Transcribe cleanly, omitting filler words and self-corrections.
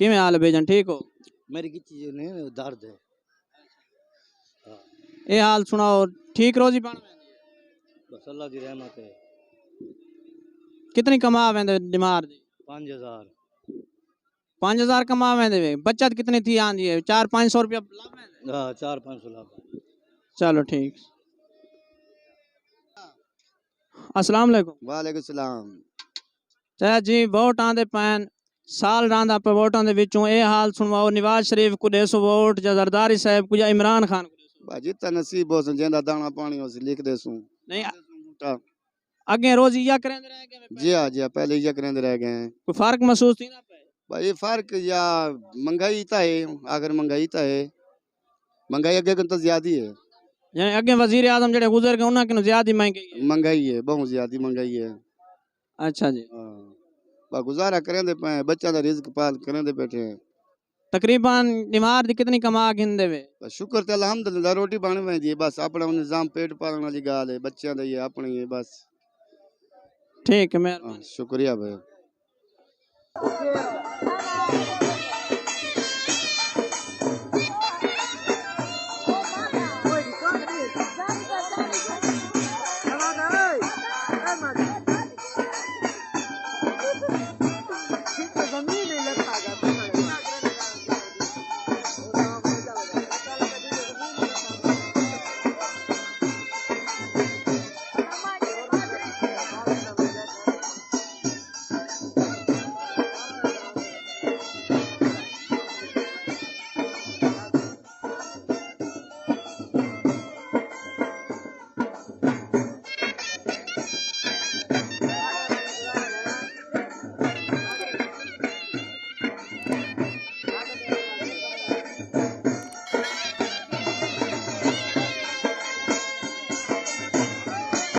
ਕਿਵੇਂ ਹਾਲ ਬੇਜਨ ਠੀਕ ਹੋ मेरी की चीज नहीं दर्द है ਇਹ ਹਾਲ ਸੁਣਾਓ ਠੀਕ ਰੋਜ਼ੀ ਬਣ बस अल्लाह की रहमत है ਕਿਤਨੀ ਕਮਾ ਵੈਂਦੇ ਦਿਮਾਰ ਦੀ 5000 5000 ਕਮਾ ਵੈਂਦੇ ਵੇ बचत कितनी थी आंदी है 400-500 रुपया लाभ वैंदे हाँ 400-500 लाख चलो ठीक अस्सलाम वालेकुम वालेकुम सलाम ਚਾਚਾ ਜੀ ਵੋਟ ਆਂਦੇ ਪੈਣ ਸਾਲ ਰਾਂਦਾ ਪਰ ਵੋਟਾਂ ਦੇ ਵਿੱਚੋਂ ਇਹ ਹਾਲ ਸੁਣਵਾਓ ਨਵਾਜ਼ ਸ਼ਰੀਫ ਕੋ 150 ਵੋਟ ਜਾਂ ਜ਼ਰਦਾਰੀ ਸਾਹਿਬ ਕੋ ਜਾਂ ਇਮਰਾਨ ਖਾਨ ਕੋ बाजी ता नसीब हो जेंदा दाना पानी हो लिख दे सू नहीं अगे रोज या करेंदे रह गए जी हाँ जी हाँ पहले ये करेंदे रह गए हैं कोई फर्क महसूस थी ना पे भाई फर्क या महंगाई ता है अगर महंगाई ता है महंगाई अगे तो ज्यादा है यानी अगे वजीर आजम जेड़े गुजर गए उन्हां किनो ज्यादा महंगाई है महंगाई है बहुत ज्यादा महंगाई है अच्छा जी हाँ बा गुजारा करेंदे पे बच्चा दा रिज्क पाल करेंदे बैठे हैं तकरीबन निमार दी कितनी कमा गिनदे वे बस शुक्र ते अल्हम्दुलिल्लाह रोटी बन वेंदी है बस अपना निजाम पेट पालने वाली गाल है बच्चों दा ये अपनी है बस ठीक है हाँ, मेहरबानी शुक्रिया भाई